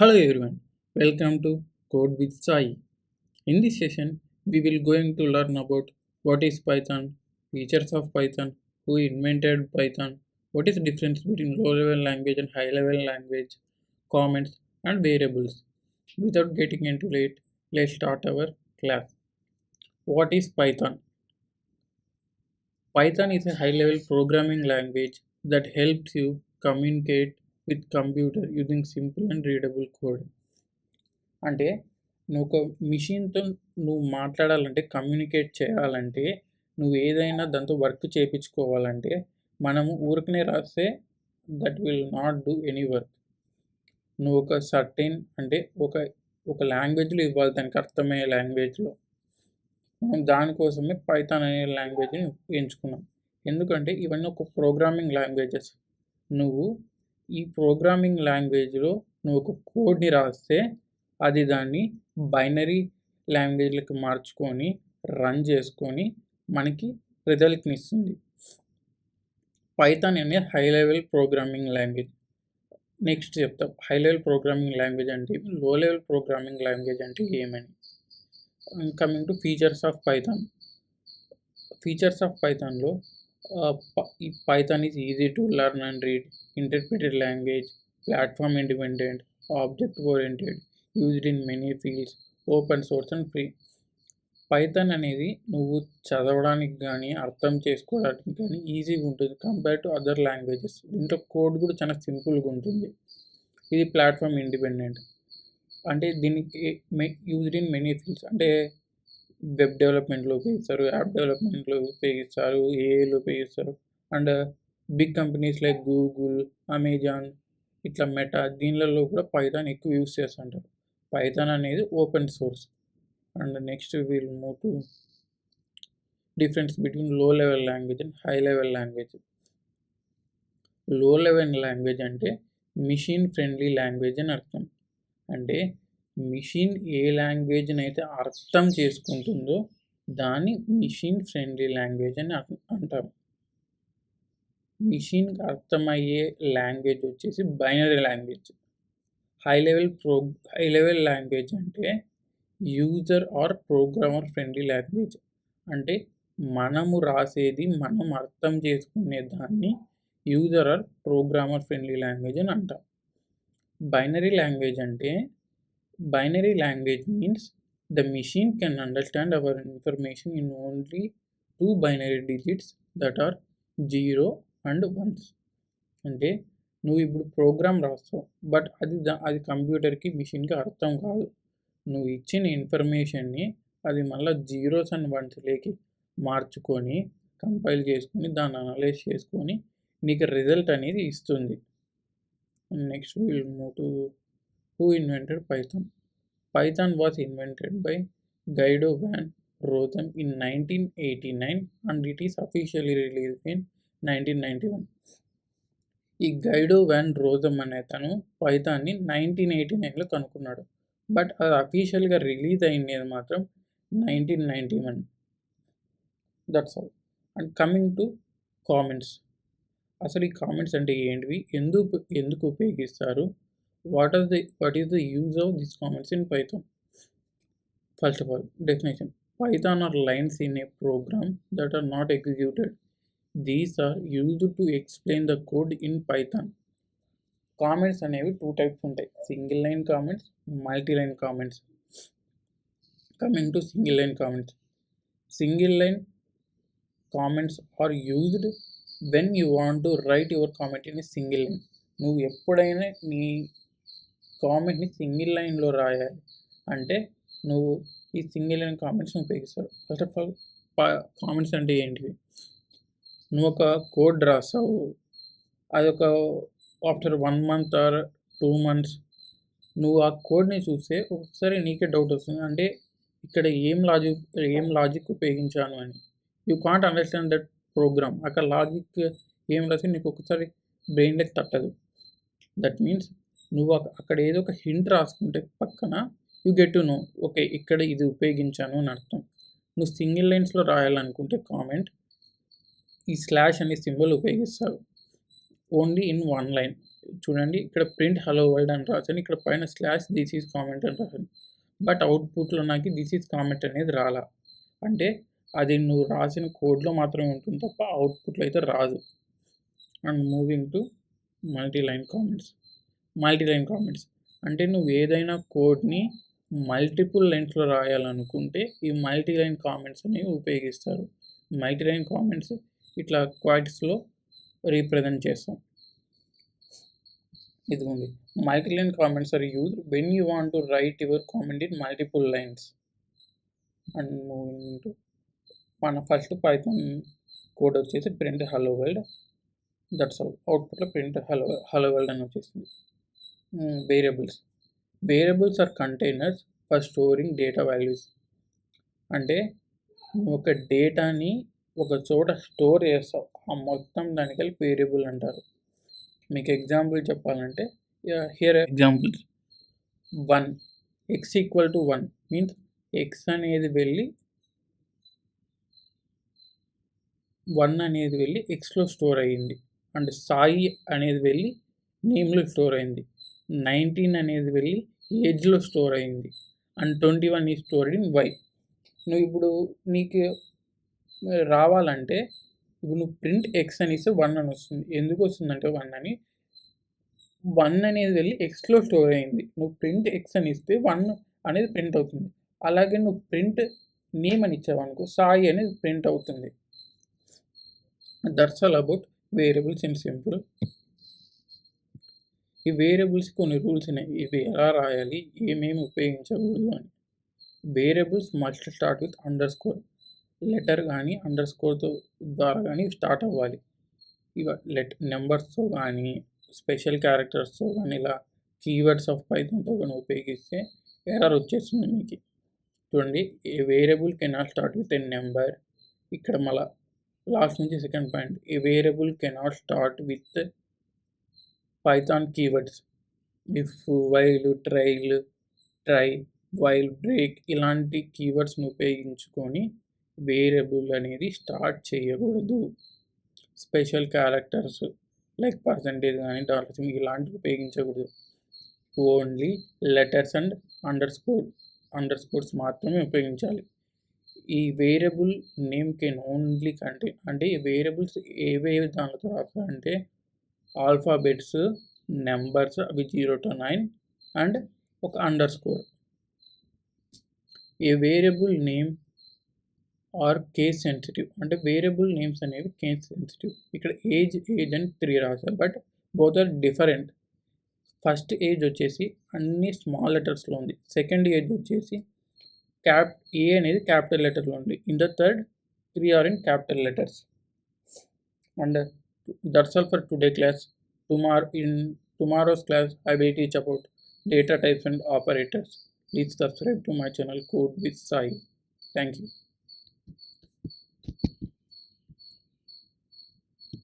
Hello everyone, welcome to Code with Sai. In this session, we will going to learn about what is Python, features of Python, who invented Python, what is the difference between low-level language and high-level language, comments and variables. Without getting into it, let's start our class. What is Python? Python is a high-level programming language that helps you communicate with computer using simple and readable code. అంటే నువ్వు ఒక మిషన్‌తో నువ్వు మాట్లాడాలంటే, communicate చేయాలంటే, నువ్వు ఏదైనా దాంతో వర్క్ చేపించుకోవాలంటే, మనము ఊరికనే రాస్తే that will not do any work. నువ్వు ఒక సర్టెన్ అంటే ఒక లాంగ్వేజ్‌లో ఇవ్వాలి, దానికి అర్థమయ్యే లాంగ్వేజ్‌లో. మనం దానికోసమే పైథాన్ అనే లాంగ్వేజ్‌ని ఎంచుకున్నాం. ఎందుకంటే ఇవన్నీ ఒక ప్రోగ్రామింగ్ లాంగ్వేజెస్. నువ్వు ఈ ప్రోగ్రామింగ్ లాంగ్వేజ్‌లో నువ్వు ఒక కోడ్‌ని రాస్తే అది దాన్ని బైనరీ లాంగ్వేజ్‌లకి మార్చుకొని రన్ చేసుకొని మనకి రిజల్ట్‌ని ఇస్తుంది. పైథాన్ అనేది high level programming language. Next చెప్తా, హై లెవెల్ ప్రోగ్రామింగ్ లాంగ్వేజ్ అంటే ఏమి, లో లెవెల్ ప్రోగ్రామింగ్ లాంగ్వేజ్ అంటే ఏమని. Coming to features of Python. Features of పైథాన్లో ఈ Python is easy to learn and read, interpreted language, platform independent, object oriented, used in many fields, open source and free. Python అనేది నువ్వు చదవడానికి కానీ అర్థం చేసుకోవడానికి కానీ ఈజీగా ఉంటుంది కంపేర్ టు అదర్ లాంగ్వేజెస్. దీంట్లో కోడ్ కూడా చాలా సింపుల్గా ఉంటుంది. ఇది ప్లాట్ఫామ్ ఇండిపెండెంట్ అంటే దీనికి యూజ్డ్ ఇన్ మెనీ ఫీల్డ్స్ అంటే వెబ్ డెవలప్మెంట్లో ఉపయోగిస్తారు, యాప్ డెవలప్మెంట్లో ఉపయోగిస్తారు, ఏఐలో ఉపయోగిస్తారు. And big companies like Google, Amazon, ఇట్లా మెటా, దీనిలలో కూడా పైథాన్ ఎక్కువ యూజ్ చేస్తుంటారు. పైథాన్ అనేది open source. And next will move to difference between low level language and high level language. Low level language అంటే మిషన్ ఫ్రెండ్లీ లాంగ్వేజ్ అని అర్థం. అంటే మిషన్ ఏ లాంగ్వేజ్ని అయితే అర్థం చేసుకుంటుందో దాన్ని మిషన్ ఫ్రెండ్లీ లాంగ్వేజ్ అని అంటాం. మిషన్కి అర్థమయ్యే లాంగ్వేజ్ వచ్చేసి binary language. High level language అంటే user or programmer friendly language. అంటే మనము రాసేది మనం అర్థం చేసుకునే దాన్ని user or programmer friendly language అని అంటాం. బైనరీ లాంగ్వేజ్ అంటే binary language means the machine can understand our information in only 2 binary digits that are 0 and 1s. అంటే నువ్వు ఇప్పుడు ప్రోగ్రామ్ రాస్తావు, బట్ అది కంప్యూటర్కి మిషన్కి అర్థం కాదు. నువ్వు ఇచ్చిన ఇన్ఫర్మేషన్ని అది మళ్ళీ 0s and 1s మార్చుకొని కంపైల్ చేసుకొని దాన్ని అనలైజ్ చేసుకొని నీకు రిజల్ట్ అనేది ఇస్తుంది. Next will move to who invented Python. Python was invented by Guido van Rossum in 1989 and it is officially released in 1991. ఈ గైడో వ్యాన్ రోజమ్ అనే అతను పైథాన్ని 1989లో కనుక్కున్నాడు, బట్ అది అఫీషియల్గా రిలీజ్ అయింది మాత్రం 1991. That's all. And coming to comments. అసలు ఈ comments అంటే ఏంటివి, ఎందుకు ఉపయోగిస్తారు, what is the use of these comments in Python? First of all, definition. Python are lines in a program that are not executed. These are used to explain the code in Python. Comments అనేవి 2 types ఉంటాయి, single line comments, multi line comments. Coming to single line comments. Single line comments are used when you want to write your comment in a single line. నువ్వు ఎప్పుడైనా నీ కామెంట్ని single లైన్లో రాయాలి అంటే నువ్వు ఈ సింగిల్ లైన్ కామెంట్స్ని ఉపయోగిస్తావు. ఫస్ట్ ఆఫ్ ఆల్ కామెంట్స్ అంటే ఏంటివి, నువ్వు ఒక కోడ్ రాస్తావు, అదొక ఆఫ్టర్ 1 month ఆర్ 2 months నువ్వు ఆ కోడ్ని చూస్తే ఒకసారి నీకే డౌట్ వస్తుంది, అంటే ఇక్కడ ఏం లాజిక్ ఉపయోగించాను అని. You can't understand that program. అక్కడ లాజిక్ ఏం రాసి నీకు ఒకసారి బ్రెయిన్లోకి తట్టదు. దట్ మీన్స్ నువ్వు అక్కడ ఏదో ఒక హింట్ రాసుకుంటే పక్కన you get to know, okay ఇక్కడ ఇది ఉపయోగించాను అని అర్థం. నువ్వు సింగిల్ లైన్స్లో రాయాలనుకుంటే కామెంట్ ఈ స్లాష్ అనే సింబల్ ఉపయోగిస్తావు. Only in one line. చూడండి ఇక్కడ ప్రింట్ హలో వరల్డ్ అని రాశాను, ఇక్కడ పైన స్లాష్ దిస్ ఈజ్ కామెంట్ అని రాశాను. బట్ అవుట్పుట్లో నాకు దిస్ ఈజ్ కామెంట్ అనేది రాలా. అంటే అది నువ్వు రాసిన కోడ్లో మాత్రమే ఉంటుంది తప్ప అవుట్పుట్లో అయితే రాదు. And moving to multiline comments. Multiline comments అంటే నువ్వు ఏదైనా కోడ్ని మల్టిపుల్ లైన్స్లో రాయాలనుకుంటే ఈ మల్టీలైన్ కామెంట్స్ అనేవి ఉపయోగిస్తారు. మల్టీలైన్ కామెంట్స్ ఇట్లా క్వాయిట్స్లో రీప్రజెంట్ చేస్తాం. ఇదిగోండి, multiline comments are used when you want to write your comment in multiple lines. And moving to మన ఫస్ట్ పైథాన్ కోడ్ వచ్చేసి print hello world. That's all. అవుట్పుట్లో ప్రింట్ హలో వరల్డ్ అని వచ్చేసింది. Variables are containers for storing data values. అంటే ఒక డేటాని ఒక చోట స్టోర్ చేస్తావు, ఆ మొత్తం దానికి వేరియబుల్ అంటారు. మీకు ఎగ్జాంపుల్ చెప్పాలంటే here examples. 1 x equal to 1 means X అనేది వెళ్ళి 1 అనేది వెళ్ళి ఎక్స్లో స్టోర్ అయ్యింది. అండ్ సాయి అనేది వెళ్ళి నేమ్లో స్టోర్ అయింది. 19 అనేది వెళ్ళి ఏజ్లో స్టోర్ అయింది. అండ్ 21 ఈ స్టోర్డ్ ఇన్ వై. నువ్వు ఇప్పుడు నీకు రావాలంటే ఇప్పుడు నువ్వు ప్రింట్ ఎక్స్ అని ఇస్తే 1 అని వస్తుంది. ఎందుకు వస్తుందంటే 1 అని 1 అనేది వెళ్ళి ఎక్స్లో స్టోర్ అయింది. నువ్వు ప్రింట్ ఎక్స్ అని ఇస్తే 1 అనేది ప్రింట్ అవుతుంది. అలాగే నువ్వు ప్రింట్ నేమ్ అని ఇచ్చావు అనుకో, సాయి అనేది ప్రింట్ అవుతుంది. That's all about variables in simple. ఈ వేరియబుల్స్ కొన్ని రూల్స్ ఉన్నాయి, ఇవి ఎలా రాయాలి, ఏమేమి ఉపయోగించకూడదు అని. Variables must start with under score. Letter కానీ అండర్ స్కోర్తో ద్వారా కానీ స్టార్ట్ అవ్వాలి. ఇక నెంబర్స్తో కానీ స్పెషల్ క్యారెక్టర్స్తో కానీ ఇలా కీవర్డ్స్ ఆఫ్ పైథాన్తో కానీ ఉపయోగిస్తే ఎర్రర్ వచ్చేస్తుంది మీకు. చూడండి, a variable cannot start with a number. ఇక్కడ మళ్ళీ లాస్ట్ నుంచి second point, a variable cannot start with Python keywords. If, while, trail, try, while, break ఇలాంటి కీవర్డ్స్ని ఉపయోగించుకొని వేరియబుల్ అనేది స్టార్ట్ చేయకూడదు. స్పెషల్ క్యారెక్టర్స్ లైక్ పర్సంటేజ్ కానీ డాలర్స్ ఇలాంటివి ఉపయోగించకూడదు. Only letters and underscores మాత్రమే ఉపయోగించాలి. ఈ వేరియబుల్ నేమ్ కెన్ ఓన్లీ అంటే ఈ వేరియబుల్స్ ఏవేవి దానితో రాస్తారంటే ఆల్ఫాబెట్స్, నెంబర్స్ అవి 0 to 9 అండ్ ఒక underscore. A variable name are case sensitive. అంటే వేరియబుల్ నేమ్స్ అనేవి కేస్ సెన్సిటివ్. ఇక్కడ ఏజ్ అని 3 రాశారు, but both are different. First age వచ్చేసి అన్ని స్మాల్ లెటర్స్లో ఉంది. సెకండ్ ఏజ్ వచ్చేసి ఏ అనేది క్యాపిటల్ లెటర్లో ఉంది. In the third 3 are in capital letters. And that's all for today class. In tomorrow's class I will teach about data types and operators. Please subscribe to my channel Code with Sai. Thank you.